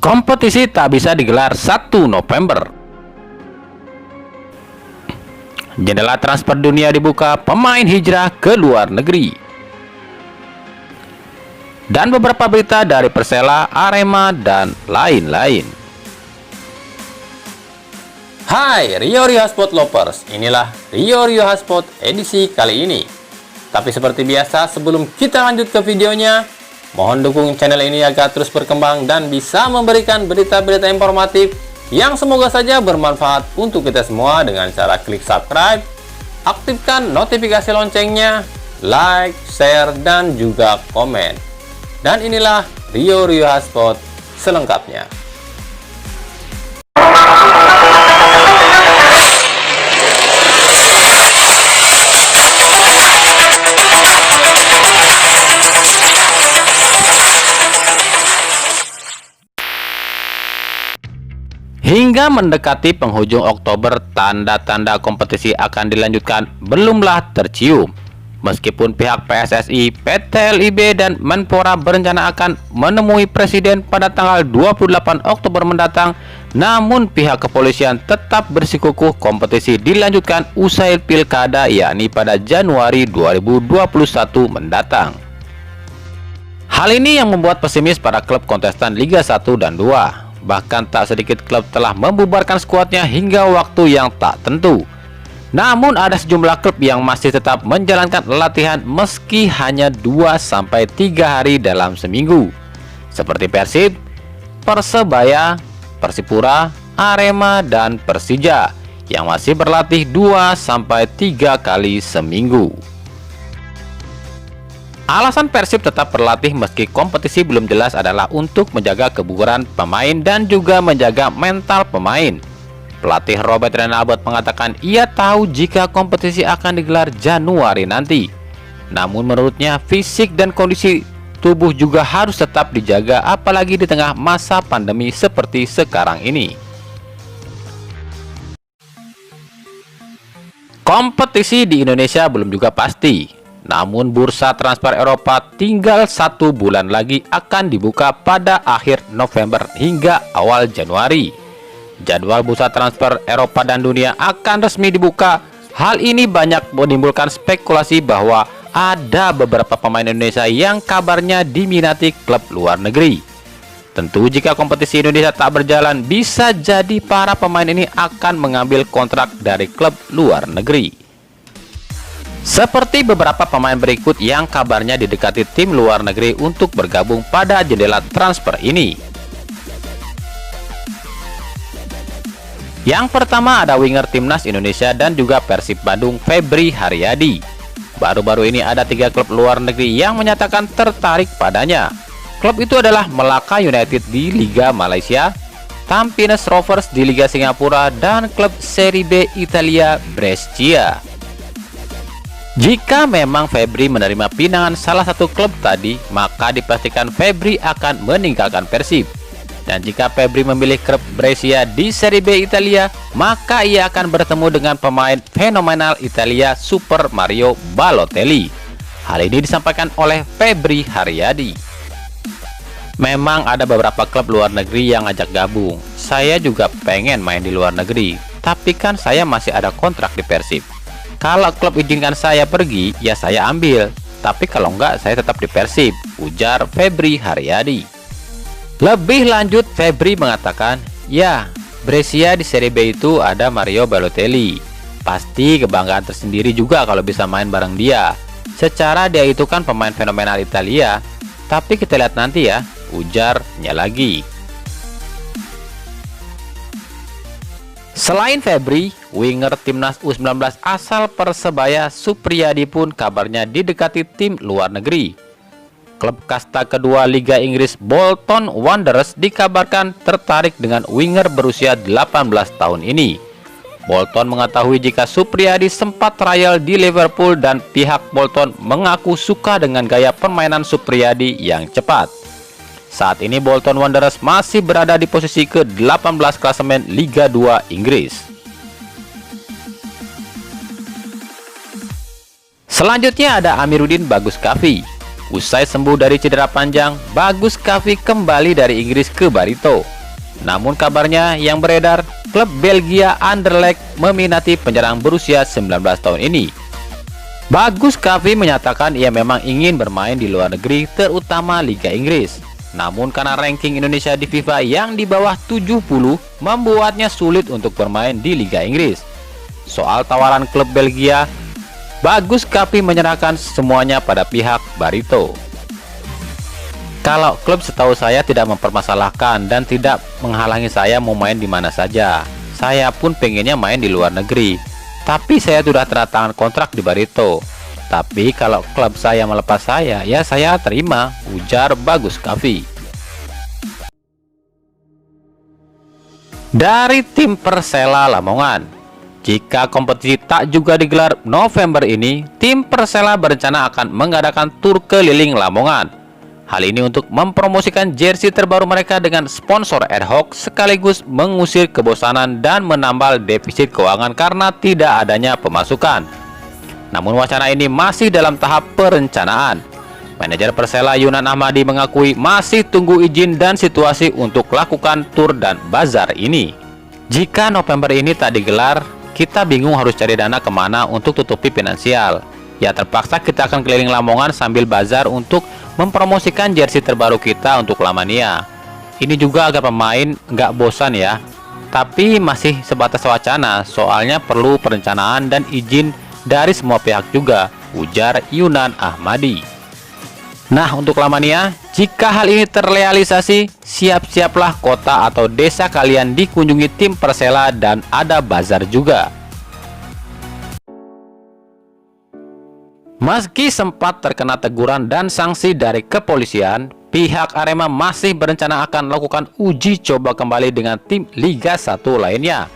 Kompetisi tak bisa digelar 1 November. Jendela transfer dunia dibuka, pemain hijrah ke luar negeri. Dan beberapa berita dari Persela, Arema, dan lain-lain. Hai Rio Hotspot Lovers, inilah Rio Hotspot edisi kali ini. Tapi seperti biasa, sebelum kita lanjut ke videonya, mohon dukung channel ini agar terus berkembang dan bisa memberikan berita-berita informatif yang semoga saja bermanfaat untuk kita semua dengan cara klik subscribe, aktifkan notifikasi loncengnya, like, share, dan juga komen. Dan inilah Rio Hotspot selengkapnya. Hingga mendekati penghujung Oktober, tanda-tanda kompetisi akan dilanjutkan belumlah tercium. Meskipun pihak PSSI, PT LIB, dan Menpora berencana akan menemui Presiden pada tanggal 28 Oktober mendatang, namun pihak kepolisian tetap bersikukuh kompetisi dilanjutkan usai Pilkada, yakni pada Januari 2021 mendatang. Hal ini yang membuat pesimis para klub kontestan Liga 1 dan 2. Bahkan tak sedikit klub telah membubarkan skuadnya hingga waktu yang tak tentu. Namun ada sejumlah klub yang masih tetap menjalankan latihan meski hanya 2-3 hari dalam seminggu. Seperti Persib, Persebaya, Persipura, Arema, dan Persija yang masih berlatih 2-3 kali seminggu. Alasan Persib tetap berlatih meski kompetisi belum jelas adalah untuk menjaga kebugaran pemain dan juga menjaga mental pemain. Pelatih Robert Renalbert mengatakan ia tahu jika kompetisi akan digelar Januari nanti. Namun menurutnya fisik dan kondisi tubuh juga harus tetap dijaga, apalagi di tengah masa pandemi seperti sekarang ini. Kompetisi di Indonesia belum juga pasti. Namun bursa transfer Eropa tinggal 1 bulan lagi akan dibuka pada akhir November hingga awal Januari. Jadwal bursa transfer Eropa dan dunia akan resmi dibuka. Hal ini banyak menimbulkan spekulasi bahwa ada beberapa pemain Indonesia yang kabarnya diminati klub luar negeri. Tentu jika kompetisi Indonesia tak berjalan, bisa jadi para pemain ini akan mengambil kontrak dari klub luar negeri. Seperti beberapa pemain berikut yang kabarnya didekati tim luar negeri untuk bergabung pada jendela transfer ini. Yang pertama ada winger timnas Indonesia dan juga Persib Bandung, Febri Haryadi. Baru-baru ini ada 3 klub luar negeri yang menyatakan tertarik padanya. Klub itu adalah Melaka United di Liga Malaysia, Tampines Rovers di Liga Singapura, dan klub Serie B Italia Brescia. Jika memang Febri menerima pinangan salah satu klub tadi, maka dipastikan Febri akan meninggalkan Persib. Dan jika Febri memilih klub Brescia di Serie B Italia, maka ia akan bertemu dengan pemain fenomenal Italia Super Mario Balotelli. Hal ini disampaikan oleh Febri Haryadi. Memang ada beberapa klub luar negeri yang ngajak gabung. Saya juga pengen main di luar negeri, tapi kan saya masih ada kontrak di Persib. Kalau klub izinkan saya pergi, ya saya ambil. Tapi kalau enggak, saya tetap di Persib, ujar Febri Haryadi. Lebih lanjut, Febri mengatakan, ya, Brescia di Serie B itu ada Mario Balotelli. Pasti kebanggaan tersendiri juga kalau bisa main bareng dia. Secara dia itu kan pemain fenomenal Italia. Tapi kita lihat nanti ya, ujarnya lagi. Selain Febri, winger timnas U19 asal Persebaya Supriyadi pun kabarnya didekati tim luar negeri. Klub kasta kedua Liga Inggris Bolton Wanderers dikabarkan tertarik dengan winger berusia 18 tahun ini. Bolton mengetahui jika Supriyadi sempat trial di Liverpool dan pihak Bolton mengaku suka dengan gaya permainan Supriyadi yang cepat. Saat ini Bolton Wanderers masih berada di posisi ke-18 klasemen Liga 2 Inggris. Selanjutnya ada Amiruddin Bagus Kavi. Usai sembuh dari cedera panjang, Bagus Kavi kembali dari Inggris ke Barito. Namun kabarnya yang beredar, klub Belgia Anderlecht meminati penyerang berusia 19 tahun ini. Bagus Kavi menyatakan ia memang ingin bermain di luar negeri, terutama Liga Inggris. Namun karena ranking Indonesia di FIFA yang di bawah 70 membuatnya sulit untuk bermain di Liga Inggris. Soal tawaran klub Belgia, Bagus Kavi menyerahkan semuanya pada pihak Barito. Kalau klub setahu saya tidak mempermasalahkan dan tidak menghalangi saya mau main di mana saja. Saya pun pengennya main di luar negeri. Tapi saya sudah tanda tangan kontrak di Barito. Tapi kalau klub saya melepas saya, ya saya terima, ujar Bagus Kavi. Dari tim Persela Lamongan, jika kompetisi tak juga digelar November ini, tim Persela berencana akan mengadakan tur keliling Lamongan. Hal ini untuk mempromosikan jersey terbaru mereka dengan sponsor ad hoc, sekaligus mengusir kebosanan dan menambal defisit keuangan karena tidak adanya pemasukan. Namun wacana ini masih dalam tahap perencanaan. Manajer Persela Yunan Ahmadi mengakui masih tunggu izin dan situasi untuk lakukan tur dan bazar ini. Jika November ini tak digelar, kita bingung harus cari dana kemana untuk tutupi finansial. Ya terpaksa kita akan keliling Lamongan sambil bazar untuk mempromosikan jersey terbaru kita untuk Lamania. Ini juga agar pemain nggak bosan ya. Tapi masih sebatas wacana, soalnya perlu perencanaan dan izin dari semua pihak juga, ujar Yunan Ahmadi. Nah, untuk Lamania, jika hal ini terrealisasi, siap-siaplah kota atau desa kalian dikunjungi tim Persela dan ada bazar juga. Meski sempat terkena teguran dan sanksi dari kepolisian, pihak Arema masih berencana akan melakukan uji coba kembali dengan tim Liga 1 lainnya.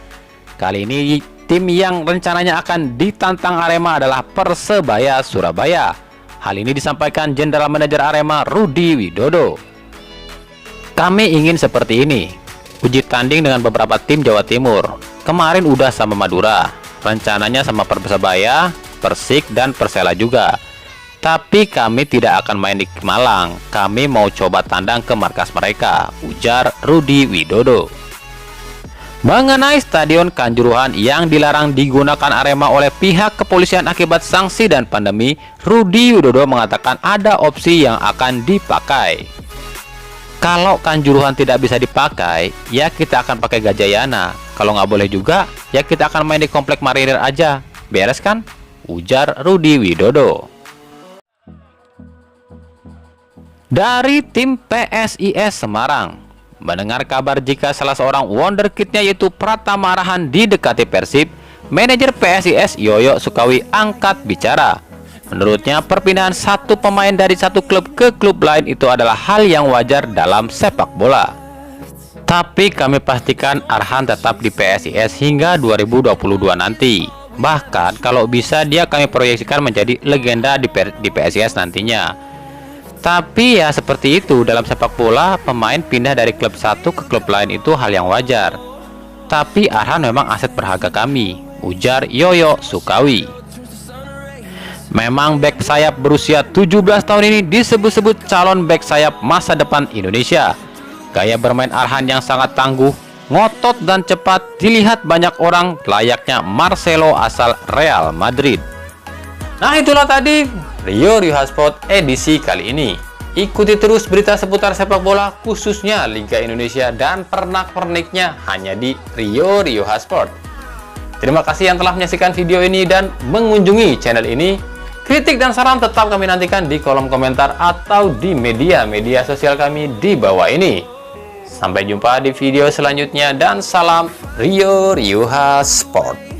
Kali ini, tim yang rencananya akan ditantang Arema adalah Persebaya Surabaya. Hal ini disampaikan Jenderal Manajer Arema Rudi Widodo. Kami ingin seperti ini, uji tanding dengan beberapa tim Jawa Timur. Kemarin udah sama Madura, rencananya sama Persebaya, Persik, dan Persela juga. Tapi kami tidak akan main di Malang, kami mau coba tandang ke markas mereka, ujar Rudi Widodo. Mengenai Stadion Kanjuruhan yang dilarang digunakan Arema oleh pihak kepolisian akibat sanksi dan pandemi, Rudi Widodo mengatakan ada opsi yang akan dipakai. Kalau Kanjuruhan tidak bisa dipakai, ya kita akan pakai Gajayana. Kalau nggak boleh juga, ya kita akan main di Komplek Marinir aja. Beres kan? Ujar Rudi Widodo. Dari tim PSIS Semarang, mendengar kabar jika salah seorang wonderkidnya yaitu Pratama Arahan didekati Persib, manajer PSIS Yoyo Sukawi angkat bicara. Menurutnya, perpindahan satu pemain dari satu klub ke klub lain itu adalah hal yang wajar dalam sepak bola. Tapi kami pastikan Arhan tetap di PSIS hingga 2022 nanti. Bahkan kalau bisa dia kami proyeksikan menjadi legenda di PSIS nantinya. Tapi ya seperti itu, dalam sepak bola pemain pindah dari klub satu ke klub lain itu hal yang wajar. Tapi Arhan memang aset berharga kami, ujar Yoyo Sukawi. Memang bek sayap berusia 17 tahun ini disebut-sebut calon bek sayap masa depan Indonesia. Gaya bermain Arhan yang sangat tangguh, ngotot dan cepat dilihat banyak orang layaknya Marcelo asal Real Madrid. Nah, itulah tadi Rio Sport edisi kali ini. Ikuti terus berita seputar sepak bola khususnya Liga Indonesia dan pernak-perniknya hanya di Rio Sport. Terima kasih yang telah menyaksikan video ini dan mengunjungi channel ini. Kritik dan saran tetap kami nantikan di kolom komentar atau di media sosial kami di bawah ini. Sampai jumpa di video selanjutnya dan salam Rio Sport.